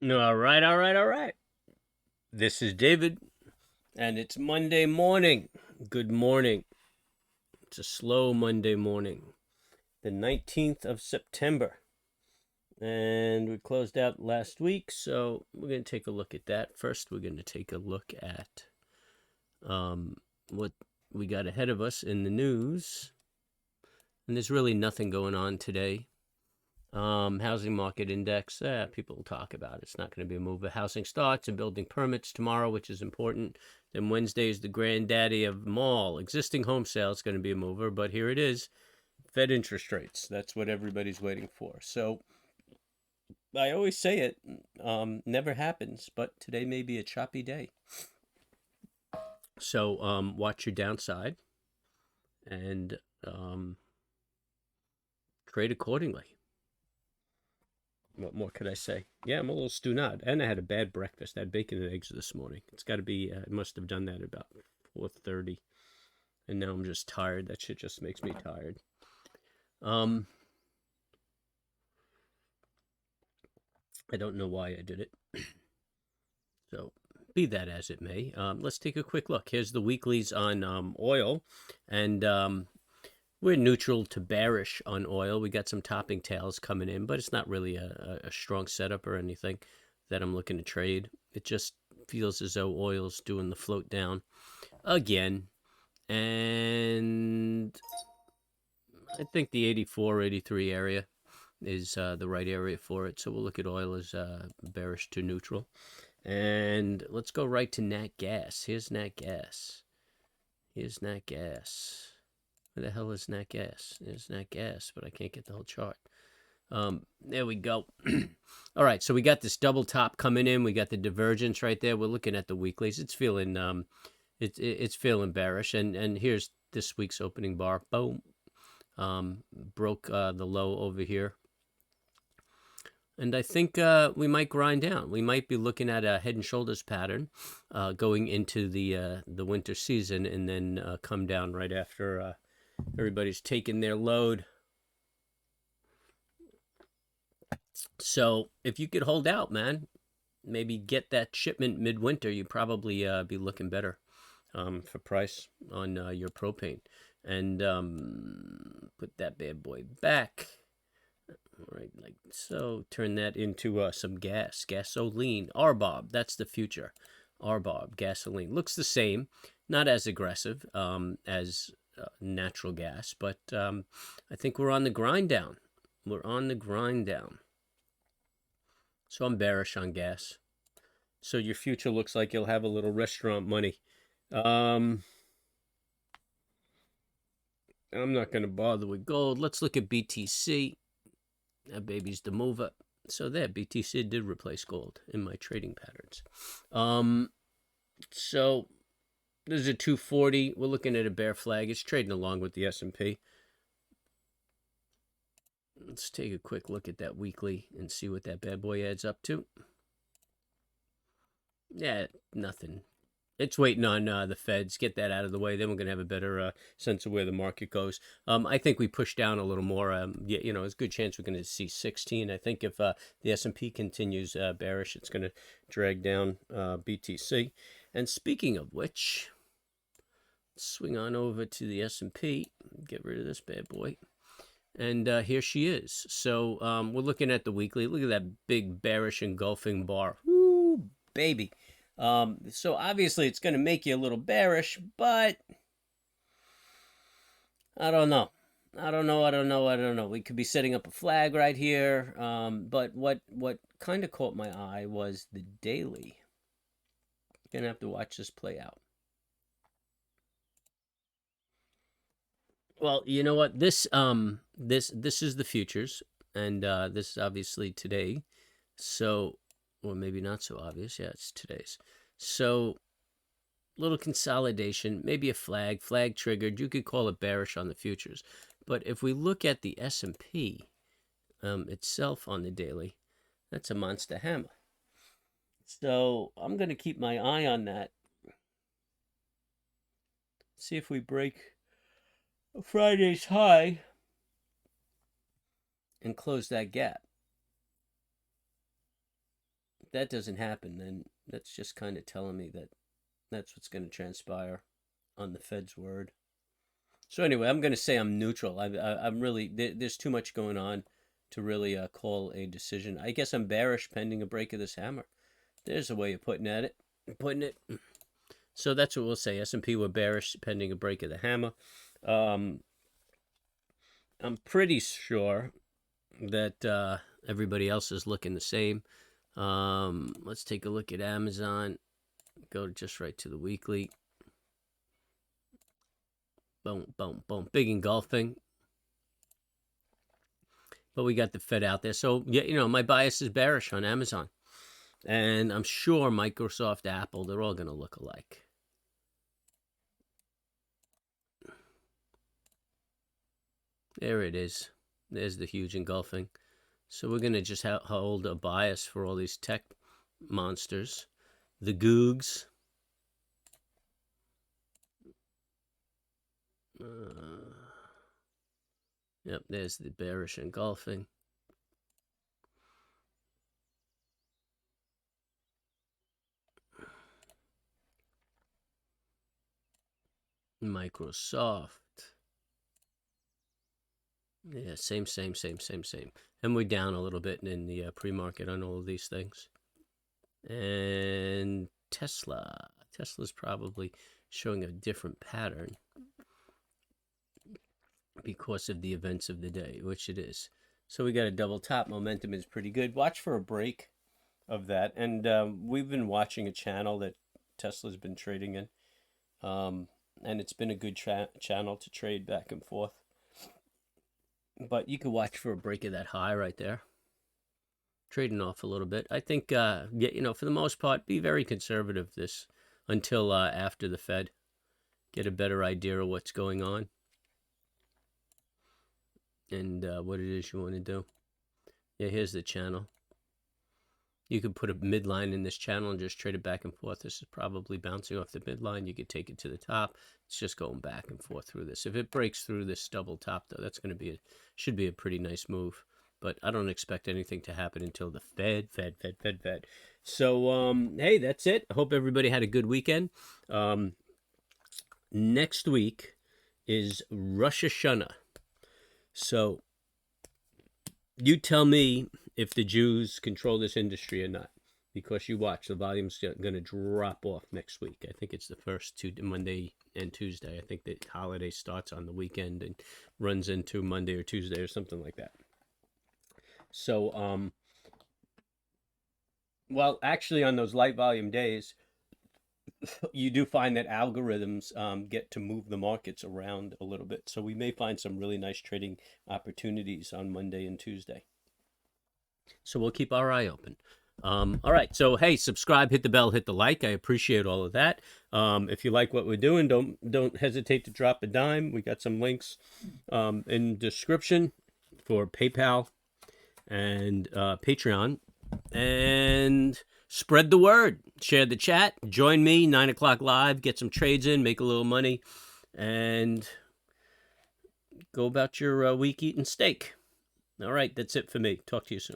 All right, all right, all right. This is David, and it's Monday morning. Good morning. It's a slow Monday morning, the 19th of September. And we closed out last week, so we're going to take a look at that. First, we're going to take a look at what we got ahead of us in the news. And there's really nothing going on today. Housing market index, people will talk about it. It's not going to be a mover. Housing starts and building permits tomorrow, which is important. Then Wednesday is the granddaddy of them all. Existing home sales going to be a mover, but here it is. Fed interest rates. That's what everybody's waiting for. So I always say it, never happens, but today may be a choppy day. So watch your downside and trade accordingly. What more could I say? Yeah, I'm a little stewed, and I had a bad breakfast. I had bacon and eggs this morning. It's got to be. I must have done that at about 4:30, and now I'm just tired. That shit just makes me tired. I don't know why I did it. So be that as it may, let's take a quick look. Here's the weeklies on oil, and we're neutral to bearish on oil. We got some topping tails coming in, but it's not really a strong setup or anything that I'm looking to trade. It just feels as though oil's doing the float down again. And I think the 84, 83 area is the right area for it. So we'll look at oil as bearish to neutral. And let's go right to Nat Gas. Here's Nat Gas. Here's Nat Gas. Where the hell is Nat Gas? There's Nat Gas, but I can't get the whole chart. There we go. All right, so we got this double top coming in. We got the divergence right there. We're looking at the weeklies. It's feeling it's feeling bearish. And here's this week's opening bar. Boom. Broke the low over here. And I think we might grind down. We might be looking at a head and shoulders pattern going into the winter season, and then come down right after everybody's taken their load. So if you could hold out, man, maybe get that shipment midwinter, you'd probably be looking better for price on your propane. And put that bad boy back. All right, like so. Turn that into some gasoline. RBOB, that's the future. RBOB, gasoline. Looks the same, not as aggressive as natural gas, but I think we're on the grind down. We're on the grind down. So I'm bearish on gas. So your future looks like you'll have a little restaurant money. I'm not going to bother with gold. Let's look at BTC. That baby's the mover. So there, BTC did replace gold in my trading patterns. So this is a 240. We're looking at a bear flag. It's trading along with the S&P. Let's take a quick look at that weekly and see what that bad boy adds up to. Yeah, nothing. It's waiting on the feds. Get that out of the way. Then we're going to have a better sense of where the market goes. I think we push down a little more. You know, there's a good chance we're going to see 16. I think if the S&P continues bearish, it's going to drag down BTC. And speaking of which, let's swing on over to the S&P. Get rid of this bad boy. And here she is. So we're looking at the weekly. Look at that big bearish engulfing bar. Woo, baby. So obviously it's going to make you a little bearish, but I don't know. I don't know. We could be setting up a flag right here. But what kind of caught my eye was the daily. Gonna have to watch this play out. Well, you know what? This is the futures, and this is obviously today. So, or maybe not so obvious. Yeah, it's today's. So, little consolidation, maybe a flag triggered. You could call it bearish on the futures. But if we look at the S&P itself on the daily, that's a monster hammer. So I'm going to keep my eye on that. See if we break Friday's high and close that gap. that doesn't happen, then that's just kind of telling me that that's what's going to transpire on the Fed's word. So anyway, I'm going to say I'm neutral. I'm really, there's too much going on to really call a decision. I guess I'm bearish pending a break of this hammer. There's a way of putting it. So that's what we'll say. S&P were bearish pending a break of the hammer. I'm pretty sure that everybody else is looking the same. Let's take a look at Amazon. Go just right to the weekly. Boom, boom, boom. Big engulfing. But we got the Fed out there. So, yeah, you know, my bias is bearish on Amazon. And I'm sure Microsoft, Apple, they're all going to look alike. There it is. There's the huge engulfing. So we're going to just hold a bias for all these tech monsters. The Googs. Yep, there's the bearish engulfing. Microsoft. Yeah, same. And we're down a little bit in the pre-market on all of these things. And Tesla. Tesla's probably showing a different pattern because of the events of the day, which it is. So we got a double top. Momentum is pretty good. Watch for a break of that. And we've been watching a channel that Tesla's been trading in. And it's been a good channel to trade back and forth. But you can watch for a break of that high right there. Trading off a little bit. I think, you know, for the most part, be very conservative this until after the Fed. Get a better idea of what's going on. And what it is you want to do. Yeah, here's the channel. You could put a midline in this channel and just trade it back and forth. This is probably bouncing off the midline. You could take it to the top. It's just going back and forth through this. If it breaks through this double top, though, that's going to be should be a pretty nice move. But I don't expect anything to happen until the Fed. So, hey, that's it. I hope everybody had a good weekend. Next week is Rosh Hashanah. So you tell me if the Jews control this industry or not, because you watch, the volume's going to drop off next week. I think it's the first two, Monday and Tuesday. I think the holiday starts on the weekend and runs into Monday or Tuesday or something like that. So, well, actually on those light volume days, you do find that algorithms get to move the markets around a little bit. So we may find some really nice trading opportunities on Monday and Tuesday. So we'll keep our eye open. All right. So, hey, subscribe, hit the bell, hit the like. I appreciate all of that. If you like what we're doing, don't hesitate to drop a dime. We got some links in the description for PayPal and Patreon. And spread the word. Share the chat. Join me, 9 o'clock live. Get some trades in, make a little money, and go about your week eating steak. All right, that's it for me. Talk to you soon.